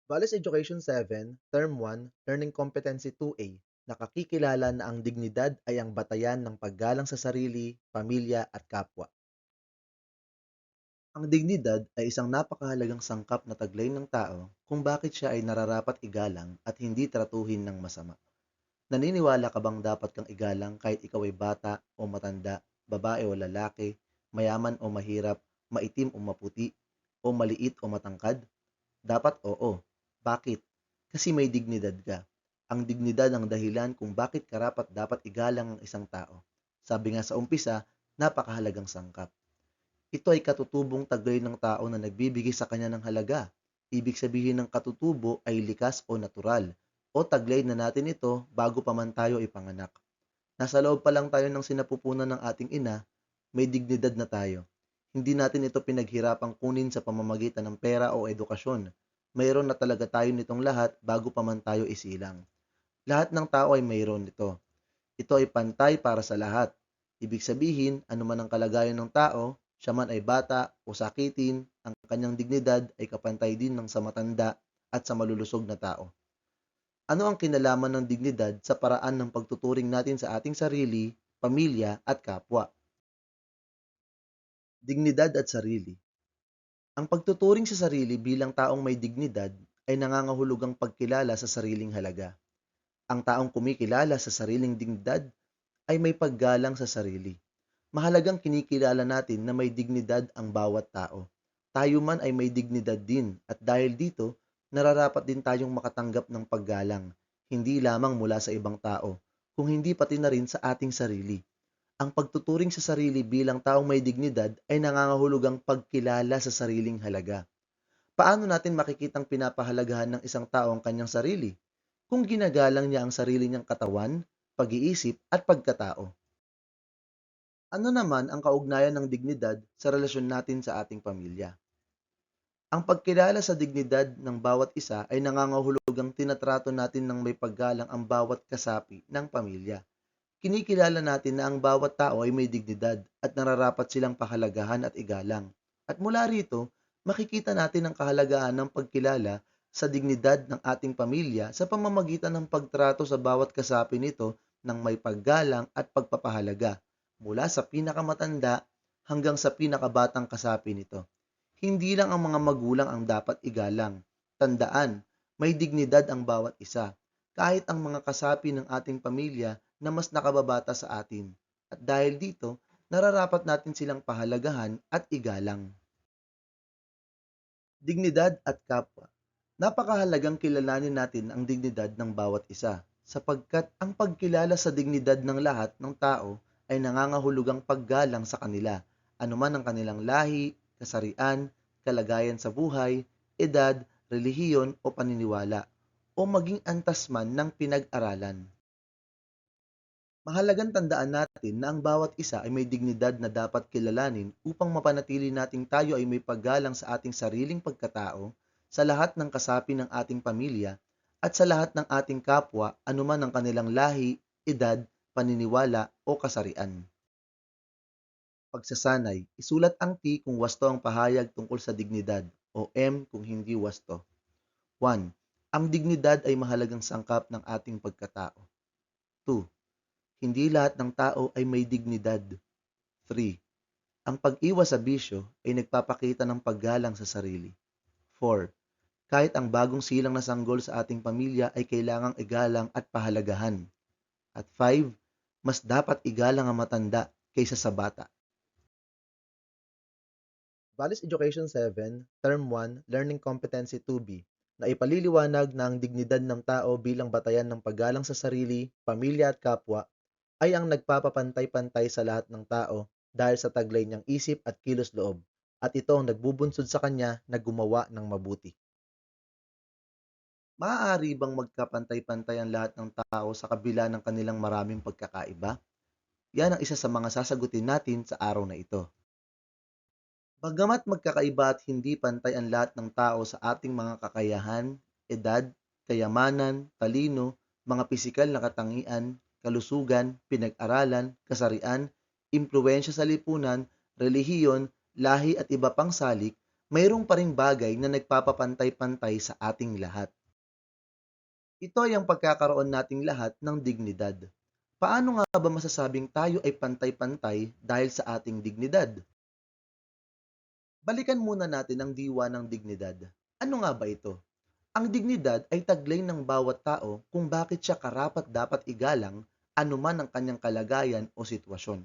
Values Education 7, Term 1, Learning Competency 2A, nakakikilala na ang dignidad ay ang batayan ng paggalang sa sarili, pamilya at kapwa. Ang dignidad ay isang napakahalagang sangkap na taglay ng tao kung bakit siya ay nararapat igalang at hindi tratuhin ng masama. Naniniwala ka bang dapat kang igalang kahit ikaw ay bata o matanda, babae o lalaki, mayaman o mahirap, maitim o maputi, o maliit o matangkad? Dapat oo. Bakit? Kasi may dignidad ka. Ang dignidad ang dahilan kung bakit karapat-dapat igalang ang isang tao. Sabi nga sa umpisa, napakahalagang sangkap. Ito ay katutubong taglay ng tao na nagbibigay sa kanya ng halaga. Ibig sabihin ng katutubo ay likas o natural, o taglay na natin ito bago pa man tayo ipanganak. Nasa loob pa lang tayo ng sinapupunan ng ating ina, may dignidad na tayo. Hindi natin ito pinaghirapang kunin sa pamamagitan ng pera o edukasyon. Mayroon na talaga tayo nitong lahat bago pa man tayo isilang. Lahat ng tao ay mayroon nito. Ito ay pantay para sa lahat. Ibig sabihin, anuman ang kalagayan ng tao, siya man ay bata o sakitin, ang kanyang dignidad ay kapantay din ng sa matanda at sa malulusog na tao. Ano ang kinalaman ng dignidad sa paraan ng pagtuturing natin sa ating sarili, pamilya at kapwa? Dignidad at sarili. Ang pagtuturing sa sarili bilang taong may dignidad ay nangangahulugang pagkilala sa sariling halaga. Ang taong kumikilala sa sariling dignidad ay may paggalang sa sarili. Mahalagang kinikilala natin na may dignidad ang bawat tao. Tayo man ay may dignidad din at dahil dito, nararapat din tayong makatanggap ng paggalang, hindi lamang mula sa ibang tao, kung hindi pati na rin sa ating sarili. Ang pagtuturing sa sarili bilang taong may dignidad ay nangangahulugang pagkilala sa sariling halaga. Paano natin makikitang pinapahalagahan ng isang tao ang kanyang sarili? Kung ginagalang niya ang sarili niyang katawan, pag-iisip at pagkatao. Ano naman ang kaugnayan ng dignidad sa relasyon natin sa ating pamilya? Ang pagkilala sa dignidad ng bawat isa ay nangangahulugang tinatrato natin ng may paggalang ang bawat kasapi ng pamilya. Kinikilala natin na ang bawat tao ay may dignidad at nararapat silang pahalagahan at igalang. At mula rito, makikita natin ang kahalagahan ng pagkilala sa dignidad ng ating pamilya sa pamamagitan ng pagtrato sa bawat kasapi nito ng may paggalang at pagpapahalaga, mula sa pinakamatanda hanggang sa pinakabatang kasapi nito. Hindi lang ang mga magulang ang dapat igalang. Tandaan, may dignidad ang bawat isa, kahit ang mga kasapi ng ating pamilya na mas nakababata sa atin. At dahil dito, nararapat natin silang pahalagahan at igalang. Dignidad at kapwa. Napakahalagang kilalanin natin ang dignidad ng bawat isa, sapagkat ang pagkilala sa dignidad ng lahat ng tao ay nangangahulugang paggalang sa kanila, anuman ang kanilang lahi, kasarian, kalagayan sa buhay, edad, relihiyon o paniniwala, o maging antas man ng pinag-aralan. Mahalagang tandaan natin na ang bawat isa ay may dignidad na dapat kilalanin upang mapanatili nating tayo ay may paggalang sa ating sariling pagkatao, sa lahat ng kasapi ng ating pamilya, at sa lahat ng ating kapwa anuman ang kanilang lahi, edad, paniniwala o kasarian. Pagsasanay, isulat ang T kung wasto ang pahayag tungkol sa dignidad o M kung hindi wasto. 1. Ang dignidad ay mahalagang sangkap ng ating pagkatao. 2. Hindi lahat ng tao ay may dignidad. 3. Ang pag-iwas sa bisyo ay nagpapakita ng paggalang sa sarili. 4. Kahit ang bagong silang na sanggol sa ating pamilya ay kailangang igalang at pahalagahan. At 5. Mas dapat igalang ang matanda kaysa sa bata. Values Education 7, Term 1, Learning Competency 2B, na ipaliliwanag na ang dignidad ng tao bilang batayan ng paggalang sa sarili, pamilya at kapwa ay ang nagpapapantay-pantay sa lahat ng tao dahil sa taglay niyang isip at kilos-loob, at ito ang nagbubunsod sa kanya na gumawa ng mabuti. Maaari bang magkapantay-pantay ang lahat ng tao sa kabila ng kanilang maraming pagkakaiba? Yan ang isa sa mga sasagutin natin sa araw na ito. Bagamat magkakaiba at hindi pantay ang lahat ng tao sa ating mga kakayahan, edad, kayamanan, talino, mga pisikal na katangian, kalusugan, pinag-aralan, kasarian, impluwensya sa lipunan, relihiyon, lahi at iba pang salik, mayroong pa ring bagay na nagpapapantay-pantay sa ating lahat. Ito ay ang pagkakaroon nating lahat ng dignidad. Paano nga ba masasabing tayo ay pantay-pantay dahil sa ating dignidad? Balikan muna natin ang diwa ng dignidad. Ano nga ba ito? Ang dignidad ay taglay ng bawat tao kung bakit siya karapat-dapat igalang anuman ang kanyang kalagayan o sitwasyon.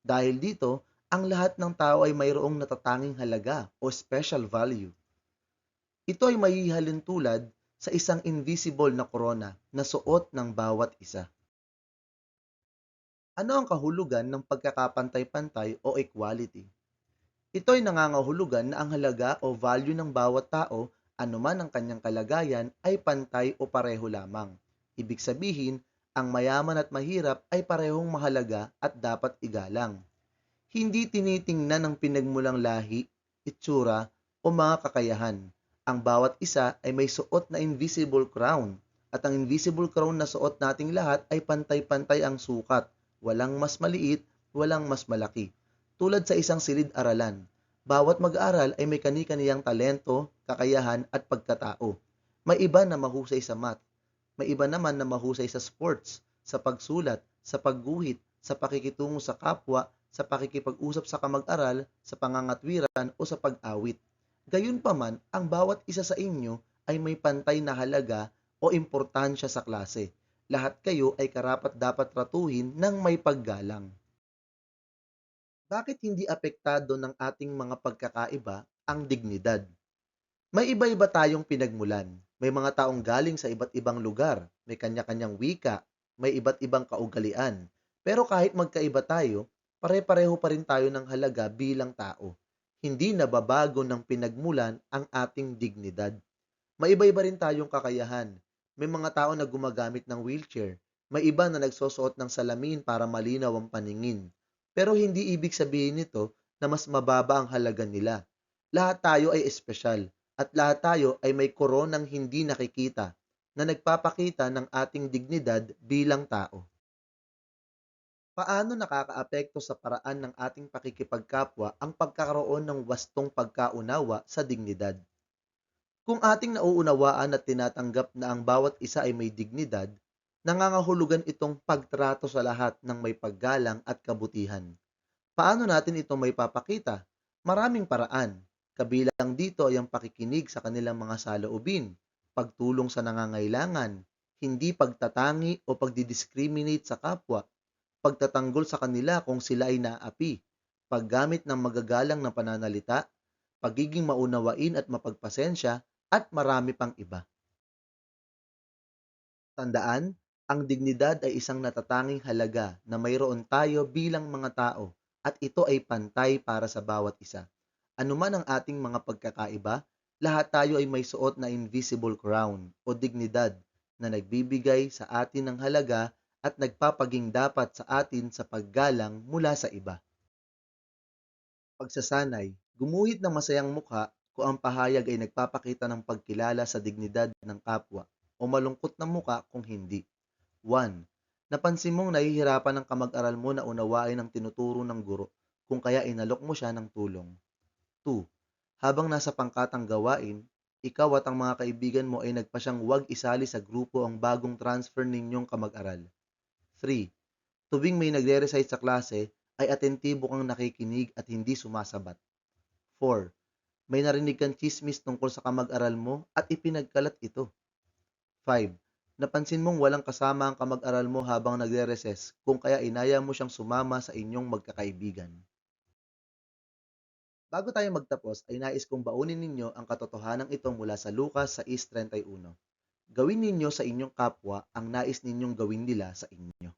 Dahil dito, ang lahat ng tao ay mayroong natatanging halaga o special value. Ito ay mahihalin tulad sa isang invisible na korona na suot ng bawat isa. Ano ang kahulugan ng pagkakapantay-pantay o equality? Ito ay nangangahulugan na ang halaga o value ng bawat tao, anuman ang kanyang kalagayan, ay pantay o pareho lamang. Ibig sabihin, ang mayaman at mahirap ay parehong mahalaga at dapat igalang. Hindi tinitingnan ng pinagmulang lahi, itsura, o mga kakayahan. Ang bawat isa ay may suot na invisible crown, at ang invisible crown na suot nating lahat ay pantay-pantay ang sukat. Walang mas maliit, walang mas malaki. Tulad sa isang silid-aralan, bawat mag-aaral ay may kani-kaniyang talento, kakayahan at pagkatao. May iba na mahusay sa math, may iba naman na mahusay sa sports, sa pagsulat, sa pagguhit, sa pakikitungo sa kapwa, sa pakikipag-usap sa kamag-aral, sa pangangatwiran o sa pag-awit. Gayunpaman, ang bawat isa sa inyo ay may pantay na halaga o importansya sa klase. Lahat kayo ay karapat-dapat ratuhin ng may paggalang. Bakit hindi apektado ng ating mga pagkakaiba ang dignidad? May iba-iba tayong pinagmulan. May mga taong galing sa iba't ibang lugar, may kanya-kanyang wika, may iba't ibang kaugalian. Pero kahit magkaiba tayo, pare-pareho pa rin tayo ng halaga bilang tao. Hindi nababago ng pinagmulan ang ating dignidad. May iba-iba rin tayong kakayahan. May mga tao na gumagamit ng wheelchair. May iba na nagsusuot ng salamin para malinaw ang paningin. Pero hindi ibig sabihin nito na mas mababa ang halaga nila. Lahat tayo ay espesyal at lahat tayo ay may koronang hindi nakikita na nagpapakita ng ating dignidad bilang tao. Paano nakakaapekto sa paraan ng ating pakikipagkapwa ang pagkakaroon ng wastong pagkaunawa sa dignidad? Kung ating nauunawaan at tinatanggap na ang bawat isa ay may dignidad, nangangahulugan itong pagtrato sa lahat ng may paggalang at kabutihan. Paano natin ito may papakita? Maraming paraan. Kabilang dito ay ang pakikinig sa kanilang mga saloobin, pagtulong sa nangangailangan, hindi pagtatangi o pagdidiscriminate sa kapwa, pagtatanggol sa kanila kung sila ay naaapi, paggamit ng magagalang na pananalita, pagiging maunawain at mapagpasensya, at marami pang iba. Tandaan, ang dignidad ay isang natatanging halaga na mayroon tayo bilang mga tao at ito ay pantay para sa bawat isa. Anuman ang ating mga pagkakaiba, lahat tayo ay may suot na invisible crown o dignidad na nagbibigay sa atin ng halaga at nagpapaging dapat sa atin sa paggalang mula sa iba. Pagsasanay, gumuhit ng masayang mukha kung ang pahayag ay nagpapakita ng pagkilala sa dignidad ng kapwa o malungkot na muka kung hindi. 1. Napansin mong nahihirapan ng kamag-aral mo na unawain ang tinuturo ng guro, kung kaya inalok mo siya ng tulong. 2. Habang nasa pangkatang gawain, ikaw at ang mga kaibigan mo ay nagpasyang huwag isali sa grupo ang bagong transfer ninyong kamag-aral. 3. Tuwing may nagre-recite sa klase, ay atentibo kang nakikinig at hindi sumasabat. 4. May narinig kang chismis tungkol sa kamag-aral mo at ipinagkalat ito. 5. Napansin mong walang kasama ang kamag-aral mo habang nagre-recess, kung kaya inaya mo siyang sumama sa inyong magkakaibigan. Bago tayo magtapos ay nais kong baunin ninyo ang katotohanan ito mula sa Lucas 6:31. Gawin ninyo sa inyong kapwa ang nais ninyong gawin nila sa inyo.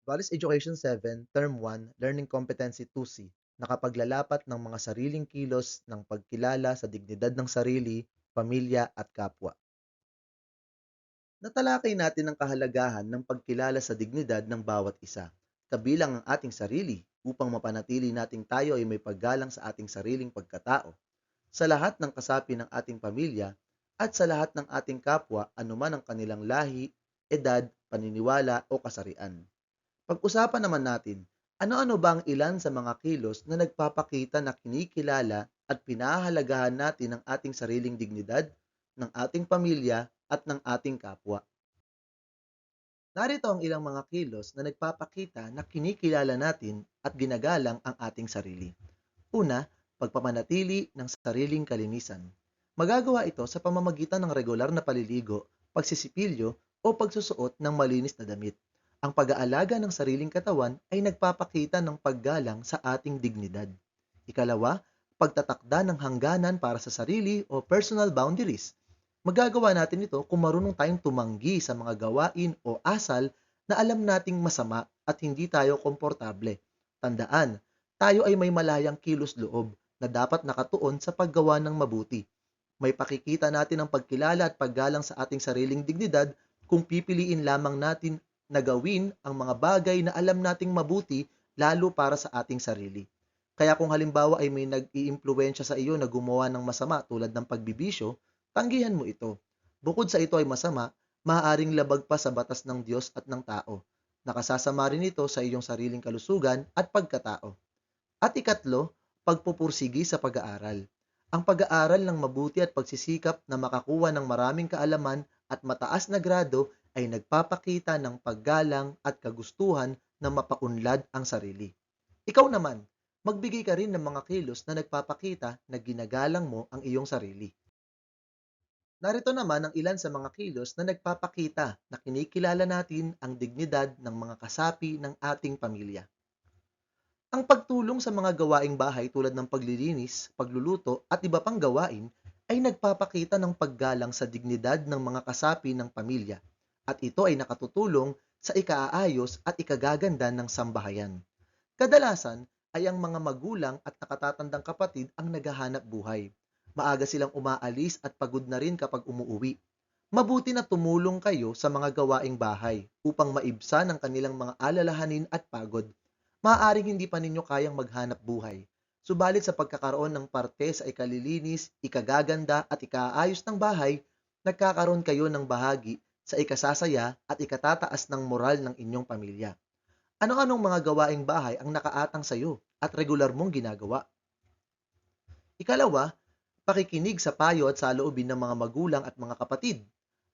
Values Education 7, Term 1, Learning Competency 2C, nakapaglalapat ng mga sariling kilos ng pagkilala sa dignidad ng sarili, pamilya at kapwa. Natalakay natin ang kahalagahan ng pagkilala sa dignidad ng bawat isa, kabilang ang ating sarili, upang mapanatili nating tayo ay may paggalang sa ating sariling pagkatao, sa lahat ng kasapi ng ating pamilya, at sa lahat ng ating kapwa anuman ang kanilang lahi, edad, paniniwala o kasarian. Pag-usapan naman natin, Ano-ano ba ang ilan sa mga kilos na nagpapakita na kinikilala at pinahahalagahan natin ang ating sariling dignidad, ng ating pamilya at ng ating kapwa? Narito ang ilang mga kilos na nagpapakita na kinikilala natin at ginagalang ang ating sarili. Una, pagpapanatili ng sariling kalinisan. Magagawa ito sa pamamagitan ng regular na paliligo, pagsisipilyo o pagsusuot ng malinis na damit. Ang pag-aalaga ng sariling katawan ay nagpapakita ng paggalang sa ating dignidad. Ikalawa, pagtatakda ng hangganan para sa sarili o personal boundaries. Magagawa natin ito kung marunong tayong tumanggi sa mga gawain o asal na alam nating masama at hindi tayo komportable. Tandaan, tayo ay may malayang kilos loob na dapat nakatuon sa paggawa ng mabuti. May pakikita natin ang pagkilala at paggalang sa ating sariling dignidad kung pipiliin lamang natin na gawin ang mga bagay na alam nating mabuti lalo para sa ating sarili. Kaya kung halimbawa ay may nag-iimpluwensya sa iyo na gumawa ng masama tulad ng pagbibisyo, tanggihan mo ito. Bukod sa ito ay masama, maaaring labag pa sa batas ng Diyos at ng tao. Nakasasama rin ito sa iyong sariling kalusugan at pagkatao. At ikatlo, pagpupursigi sa pag-aaral. Ang pag-aaral ng mabuti at pagsisikap na makakuha ng maraming kaalaman at mataas na grado ay nagpapakita ng paggalang at kagustuhan na mapaunlad ang sarili. Ikaw naman, magbigay ka rin ng mga kilos na nagpapakita na ginagalang mo ang iyong sarili. Narito naman ang ilan sa mga kilos na nagpapakita na kinikilala natin ang dignidad ng mga kasapi ng ating pamilya. Ang pagtulong sa mga gawaing bahay tulad ng paglilinis, pagluluto at iba pang gawain ay nagpapakita ng paggalang sa dignidad ng mga kasapi ng pamilya at ito ay nakatutulong sa ikaaayos at ikagaganda ng sambahayan. Kadalasan ay ang mga magulang at nakatatandang kapatid ang naghahanap buhay. Maaga silang umaalis at pagod na rin kapag umuuwi. Mabuti na tumulong kayo sa mga gawaing bahay upang maibsan ang kanilang mga alalahanin at pagod. Maaaring hindi pa ninyo kayang maghanap buhay. Subalit sa pagkakaroon ng parte sa ikalilinis, ikagaganda at ikaayos ng bahay, nagkakaroon kayo ng bahagi sa ikasasaya at ikatataas ng moral ng inyong pamilya. Ano-anong mga gawaing bahay ang nakaatang sa iyo at regular mong ginagawa? Ikalawa, pakikinig sa payo at saloobin ng mga magulang at mga kapatid.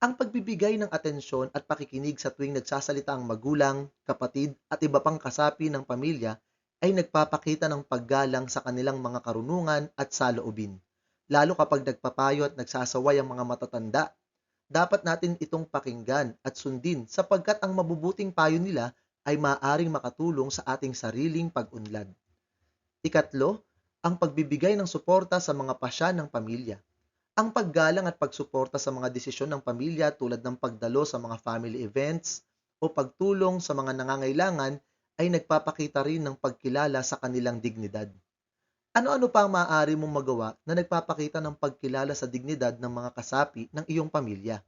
Ang pagbibigay ng atensyon at pakikinig sa tuwing nagsasalita ang magulang, kapatid at iba pang kasapi ng pamilya ay nagpapakita ng paggalang sa kanilang mga karunungan at saloobin. Lalo kapag nagpapayo at nagsasaway ang mga matatanda, dapat natin itong pakinggan at sundin sapagkat ang mabubuting payo nila ay maaaring makatulong sa ating sariling pag-unlad. Ikatlo, ang pagbibigay ng suporta sa mga pasya ng pamilya. Ang paggalang at pagsuporta sa mga desisyon ng pamilya tulad ng pagdalo sa mga family events o pagtulong sa mga nangangailangan ay nagpapakita rin ng pagkilala sa kanilang dignidad. Ano-ano pa ang maaari mong magawa na nagpapakita ng pagkilala sa dignidad ng mga kasapi ng iyong pamilya?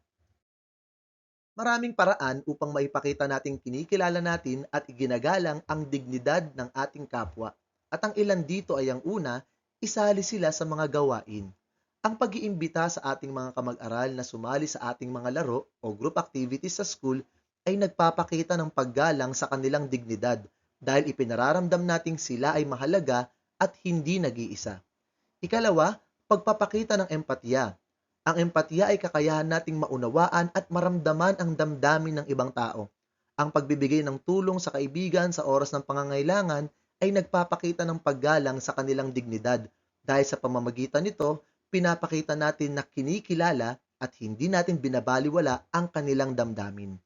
Maraming paraan upang maipakita nating kinikilala natin at iginagalang ang dignidad ng ating kapwa. At ang ilan dito ay ang una, isali sila sa mga gawain. Ang pag-iimbita sa ating mga kamag-aral na sumali sa ating mga laro o group activities sa school ay nagpapakita ng paggalang sa kanilang dignidad dahil ipinararamdam nating sila ay mahalaga at hindi nag-iisa. Ikalawa, pagpapakita ng empatiya. Ang empatiya ay kakayahan nating maunawaan at maramdaman ang damdamin ng ibang tao. Ang pagbibigay ng tulong sa kaibigan sa oras ng pangangailangan ay nagpapakita ng paggalang sa kanilang dignidad. Dahil sa pamamagitan nito, pinapakita natin na kinikilala at hindi natin binabaliwala ang kanilang damdamin.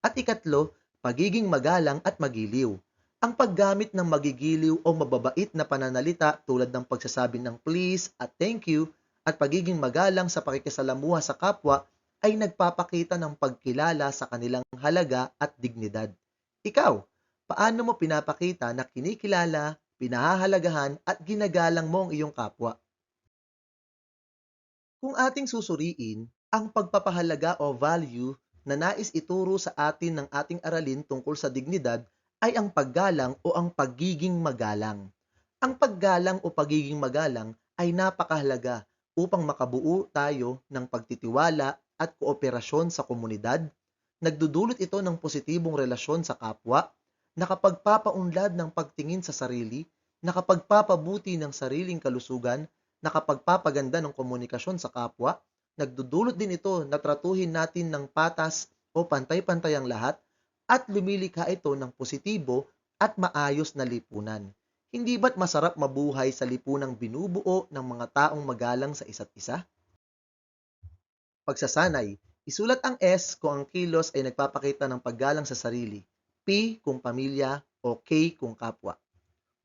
At ikatlo, pagiging magalang at magiliw. Ang paggamit ng magigiliw o mababait na pananalita tulad ng pagsasabi ng please at thank you at pagiging magalang sa pakikisalamuha sa kapwa ay nagpapakita ng pagkilala sa kanilang halaga at dignidad. Ikaw, paano mo pinapakita na kinikilala, pinahahalagahan at ginagalang mo ang iyong kapwa? Kung ating susuriin, ang pagpapahalaga o value na nais ituro sa atin ng ating aralin tungkol sa dignidad ay ang paggalang o ang pagiging magalang. Ang paggalang o pagiging magalang ay napakahalaga upang makabuo tayo ng pagtitiwala at kooperasyon sa komunidad. Nagdudulot ito ng positibong relasyon sa kapwa, nakapagpapaunlad ng pagtingin sa sarili, nakapagpapabuti ng sariling kalusugan, nakapagpapaganda ng komunikasyon sa kapwa, nagdudulot din ito na tratuhin natin ng patas o pantay-pantay ang lahat at lumilikha ito ng positibo at maayos na lipunan. Hindi ba't masarap mabuhay sa lipunang binubuo ng mga taong magalang sa isa't isa? Pagsasanay, isulat ang S kung ang kilos ay nagpapakita ng paggalang sa sarili, P kung pamilya, o K kung kapwa.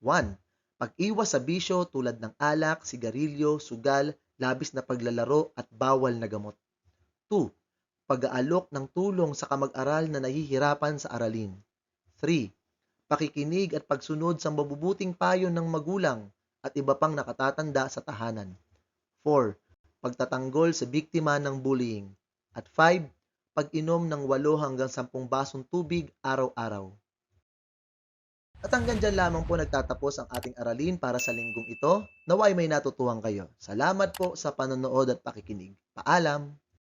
1. Pag-iwas sa bisyo tulad ng alak, sigarilyo, sugal, labis na paglalaro at bawal na gamot. 2. Pag-aalok ng tulong sa kamag-aral na nahihirapan sa aralin. 3. Pakikinig at pagsunod sa mabubuting payo ng magulang at iba pang nakatatanda sa tahanan. 4. Pagtatanggol sa biktima ng bullying. At 5. Pag-inom ng 8 hanggang 10 basong tubig araw-araw. At hanggang dyan lamang po nagtatapos ang ating aralin para sa linggong ito. Naway may natutuhan kayo. Salamat po sa panonood at pakikinig. Paalam!